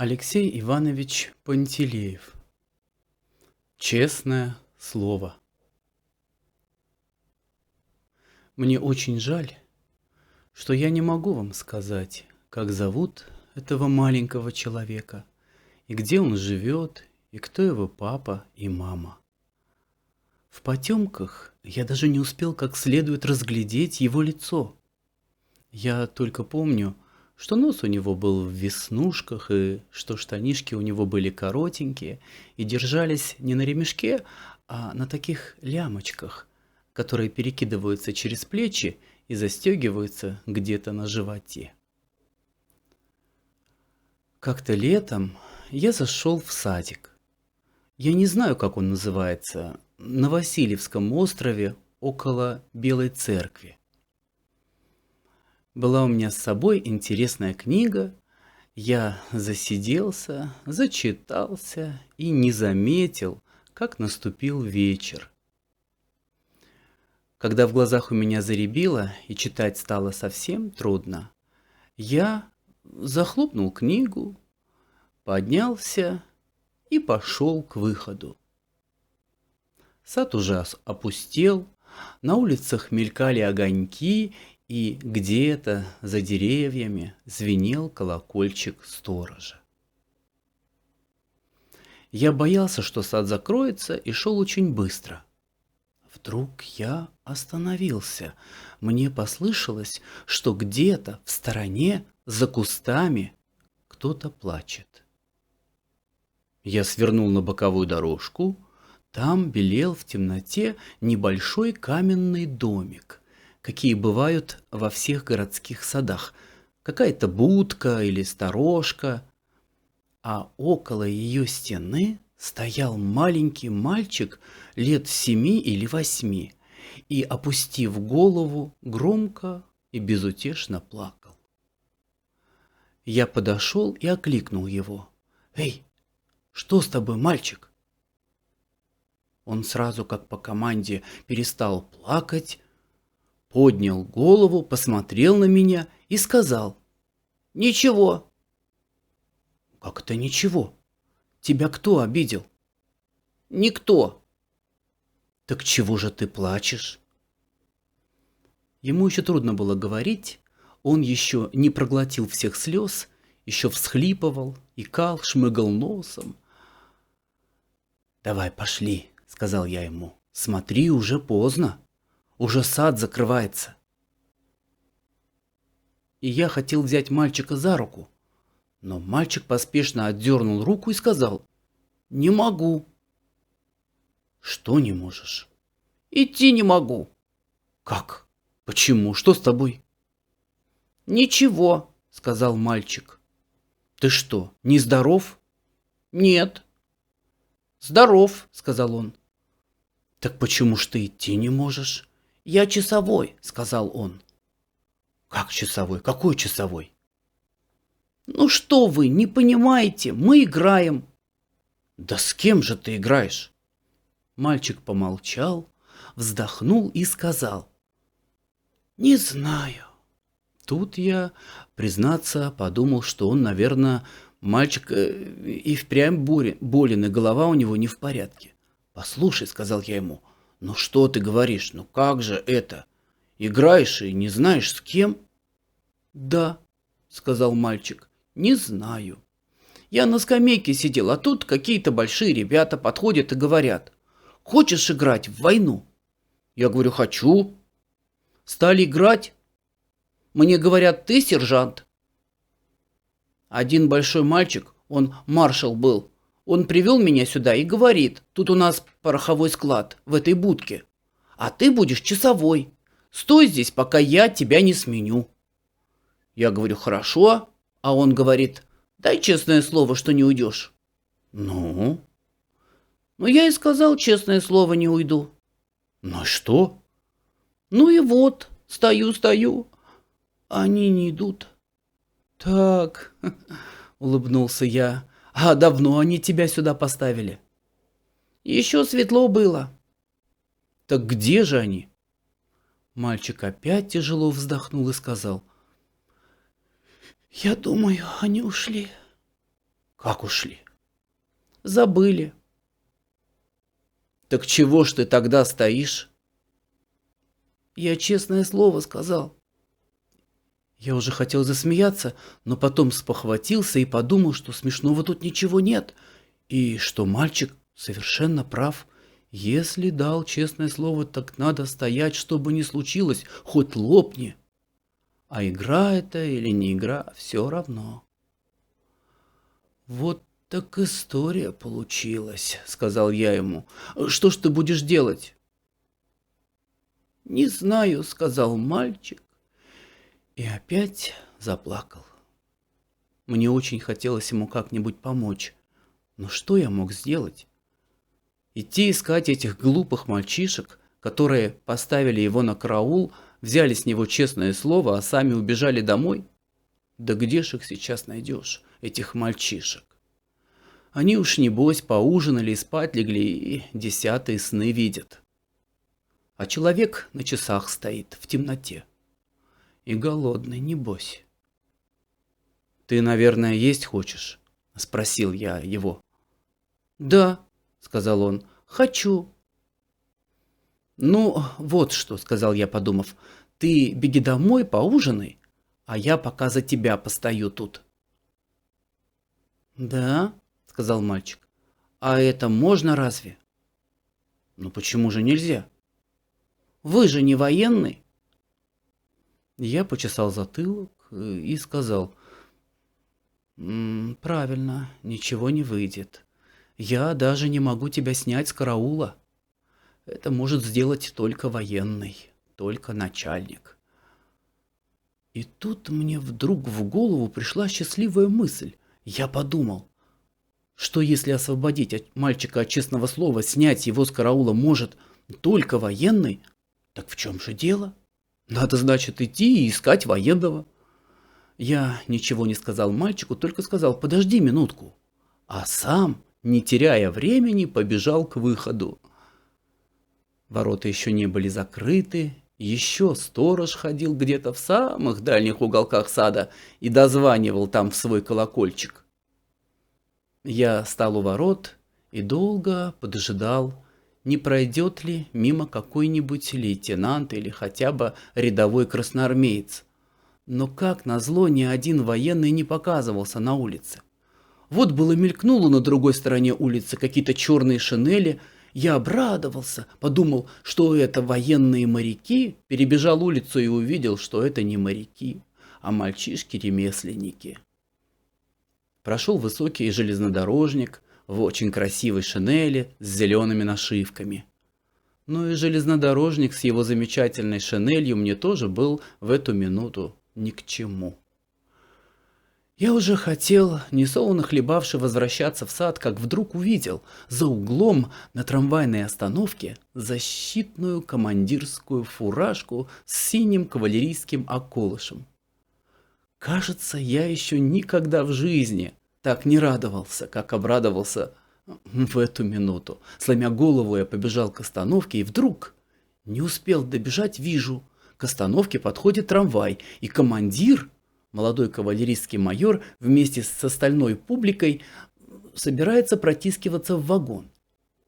Алексей Иванович Пантелеев. Честное слово. Мне очень жаль, что я не могу вам сказать, как зовут этого маленького человека, и где он живет, и кто его папа и мама. В потемках я даже не успел как следует разглядеть его лицо. Я только помню, что нос у него был в веснушках, и что штанишки у него были коротенькие и держались не на ремешке, а на таких лямочках, которые перекидываются через плечи и застегиваются где-то на животе. Как-то летом я зашел в садик. Я не знаю, как он называется, на Васильевском острове около Белой церкви. Была у меня с собой интересная книга, я засиделся, зачитался и не заметил, как наступил вечер. Когда в глазах у меня зарябило и читать стало совсем трудно, я захлопнул книгу, поднялся и пошел к выходу. Сад уже опустел, на улицах мелькали огоньки, и где-то за деревьями звенел колокольчик сторожа. Я боялся, что сад закроется, и шел очень быстро. Вдруг я остановился. Мне послышалось, что где-то в стороне, за кустами, кто-то плачет. Я свернул на боковую дорожку. Там белел в темноте небольшой каменный домик, какие бывают во всех городских садах. Какая-то будка или сторожка. А около ее стены стоял маленький мальчик лет 7 или 8 и, опустив голову, громко и безутешно плакал. Я подошел и окликнул его. «Эй, что с тобой, мальчик?» Он сразу, как по команде, перестал плакать, поднял голову, посмотрел на меня и сказал: «Ничего». «Как это ничего? Тебя кто обидел?» «Никто». «Так чего же ты плачешь?» Ему еще трудно было говорить, он еще не проглотил всех слез, еще всхлипывал, икал, шмыгал носом. «Давай, пошли», — сказал я ему. «Смотри, уже поздно, уже сад закрывается». И я хотел взять мальчика за руку, но мальчик поспешно отдернул руку и сказал: «Не могу». «Что не можешь?» «Идти не могу». «Как? Почему? Что с тобой?» «Ничего», — сказал мальчик. «Ты что, нездоров?» «Нет». «Здоров», — сказал он. «Так почему ж ты идти не можешь?» «Я часовой», — сказал он. «Как часовой? Какой часовой?» «Ну что вы, не понимаете, мы играем». «Да с кем же ты играешь?» Мальчик помолчал, вздохнул и сказал: «Не знаю». Тут я, признаться, подумал, что он, наверное, мальчик и впрямь болен, и голова у него не в порядке. «Послушай», — сказал я ему, — «ну что ты говоришь, ну как же это? Играешь и не знаешь с кем?» «Да», — сказал мальчик, — «не знаю. Я на скамейке сидел, а тут какие-то большие ребята подходят и говорят: хочешь играть в войну?» Я говорю: хочу. Стали играть. Мне говорят: ты сержант. Один большой мальчик, он маршал был, он привел меня сюда и говорит: тут у нас пороховой склад в этой будке, а ты будешь часовой. Стой здесь, пока я тебя не сменю. Я говорю: хорошо. А он говорит: дай честное слово, что не уйдешь. Ну? Ну, я и сказал: честное слово, не уйду. Ну что? Ну и вот, стою, они не идут. Так, улыбнулся я. А давно они тебя сюда поставили? Еще светло было. Так где же они? Мальчик опять тяжело вздохнул и сказал: я думаю, они ушли. Как ушли? Забыли. Так чего ж ты тогда стоишь? Я честное слово сказал. Я уже хотел засмеяться, но потом спохватился и подумал, что смешного тут ничего нет, и что мальчик совершенно прав. Если дал честное слово, так надо стоять, что бы ни случилось, хоть лопни. А игра это или не игра, все равно. Вот так история получилась, сказал я ему. Что ж ты будешь делать? Не знаю, сказал мальчик и опять заплакал. Мне очень хотелось ему как-нибудь помочь, но что я мог сделать? Идти искать этих глупых мальчишек, которые поставили его на караул, взяли с него честное слово, а сами убежали домой? Да где ж их сейчас найдешь, этих мальчишек? Они уж небось поужинали и спать легли, и десятые сны видят. А человек на часах стоит в темноте. И голодный, небось. «Ты, наверное, есть хочешь?» – спросил я его. «Да», – сказал он, – «хочу». «Ну, вот что», – сказал я, подумав, – «ты беги домой, поужинай, а я пока за тебя постою тут». «Да», – сказал мальчик, – «а это можно разве?» «Ну почему же нельзя? Вы же не военный». Я почесал затылок и сказал: «Правильно, ничего не выйдет. Я даже не могу тебя снять с караула. Это может сделать только военный, только начальник». И тут мне вдруг в голову пришла счастливая мысль. Я подумал, что если освободить мальчика от честного слова, снять его с караула может только военный, так в чем же дело? Надо, значит, идти и искать военного. Я ничего не сказал мальчику, только сказал: «Подожди минутку». А сам, не теряя времени, побежал к выходу. Ворота еще не были закрыты, еще сторож ходил где-то в самых дальних уголках сада и дозванивал там в свой колокольчик. Я стал у ворот и долго подожидал, не пройдет ли мимо какой-нибудь лейтенант или хотя бы рядовой красноармеец. Но как назло ни один военный не показывался на улице. Вот было мелькнуло на другой стороне улицы какие-то черные шинели. Я обрадовался, подумал, что это военные моряки, перебежал улицу и увидел, что это не моряки, а мальчишки-ремесленники. Прошел высокий железнодорожник в очень красивой шинели с зелеными нашивками. Но и железнодорожник с его замечательной шинелью мне тоже был в эту минуту ни к чему. Я уже хотел, несолоно хлебавши, возвращаться в сад, как вдруг увидел за углом на трамвайной остановке защитную командирскую фуражку с синим кавалерийским околышем. Кажется, я еще никогда в жизни так не радовался, как обрадовался в эту минуту. Сломя голову, я побежал к остановке, и вдруг, не успел добежать, вижу, к остановке подходит трамвай, и командир, молодой кавалерийский майор, вместе с остальной публикой собирается протискиваться в вагон.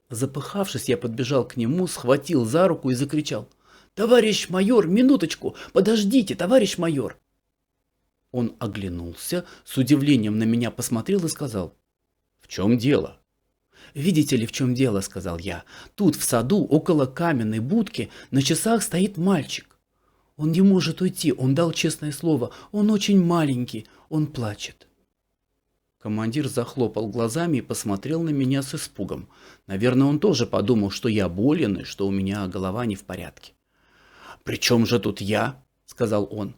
Запыхавшись, я подбежал к нему, схватил за руку и закричал: «Товарищ майор, минуточку, подождите, товарищ майор!» Он оглянулся, с удивлением на меня посмотрел и сказал: «В чем дело?» «Видите ли, в чем дело, — сказал я, — тут в саду около каменной будки на часах стоит мальчик. Он не может уйти, он дал честное слово, он очень маленький, он плачет». Командир захлопал глазами и посмотрел на меня с испугом. Наверное, он тоже подумал, что я болен и что у меня голова не в порядке. «При чем же тут я?» — сказал он.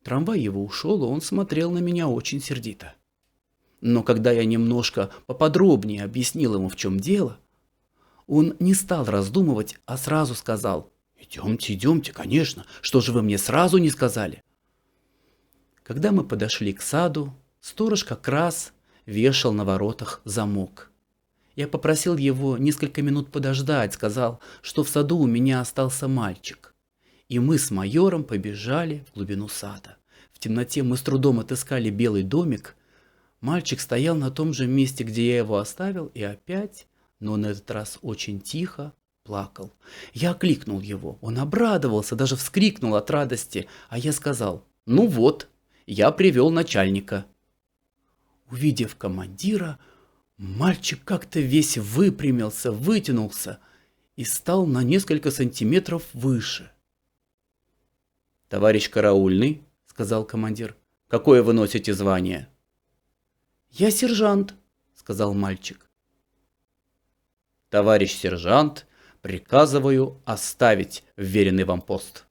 Трамвай его ушел, и он смотрел на меня очень сердито. Но когда я немножко поподробнее объяснил ему, в чем дело, он не стал раздумывать, а сразу сказал: «Идемте, идемте, конечно, что же вы мне сразу не сказали?» Когда мы подошли к саду, сторож как раз вешал на воротах замок. Я попросил его несколько минут подождать, сказал, что в саду у меня остался мальчик. И мы с майором побежали в глубину сада. В темноте мы с трудом отыскали белый домик. Мальчик стоял на том же месте, где я его оставил, и опять, но на этот раз очень тихо, плакал. Я окликнул его, он обрадовался, даже вскрикнул от радости, а я сказал: «Ну вот, я привел начальника». Увидев командира, мальчик как-то весь выпрямился, вытянулся и стал на несколько сантиметров выше. «Товарищ караульный», — сказал командир, — «какое вы носите звание?» «Я сержант», — сказал мальчик. «Товарищ сержант, приказываю оставить вверенный вам пост».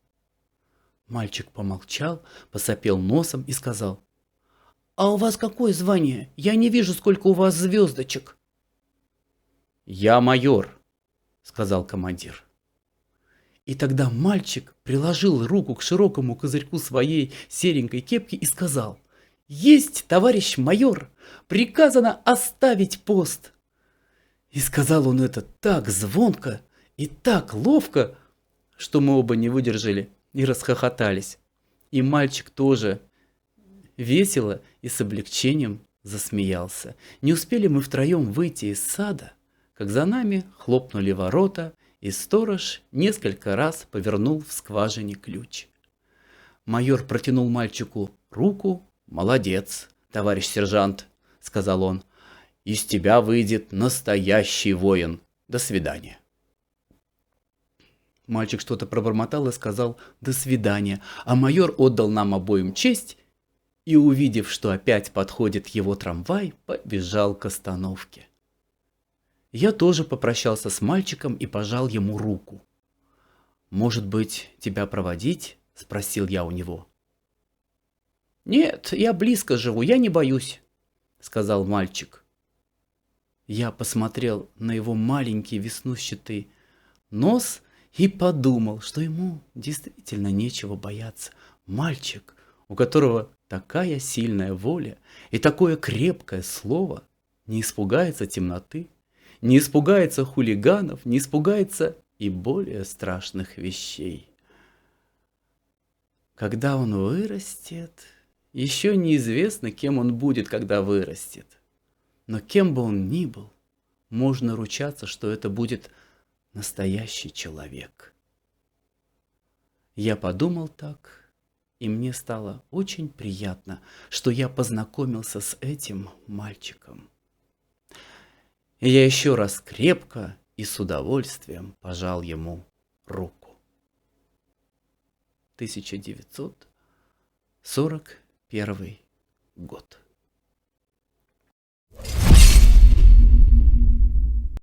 Мальчик помолчал, посопел носом и сказал: «А у вас какое звание? Я не вижу, сколько у вас звездочек». «Я майор», — сказал командир. И тогда мальчик приложил руку к широкому козырьку своей серенькой кепки и сказал: «Есть, товарищ майор! Приказано оставить пост!» И сказал он это так звонко и так ловко, что мы оба не выдержали и расхохотались. И мальчик тоже весело и с облегчением засмеялся. Не успели мы втроем выйти из сада, как за нами хлопнули ворота, и сторож несколько раз повернул в скважине ключ. Майор протянул мальчику руку. «Молодец, товарищ сержант», — сказал он. «Из тебя выйдет настоящий воин. До свидания». Мальчик что-то пробормотал и сказал «до свидания», а майор отдал нам обоим честь и, увидев, что опять подходит его трамвай, побежал к остановке. Я тоже попрощался с мальчиком и пожал ему руку. «Может быть, тебя проводить?» — спросил я у него. «Нет, я близко живу, я не боюсь», — сказал мальчик. Я посмотрел на его маленький веснущатый нос и подумал, что ему действительно нечего бояться. Мальчик, у которого такая сильная воля и такое крепкое слово, не испугается темноты, не испугается хулиганов, не испугается и более страшных вещей. Когда он вырастет, еще неизвестно, кем он будет, когда вырастет. Но кем бы он ни был, можно ручаться, что это будет настоящий человек. Я подумал так, и мне стало очень приятно, что я познакомился с этим мальчиком. И я еще раз крепко и с удовольствием пожал ему руку. 1941 год.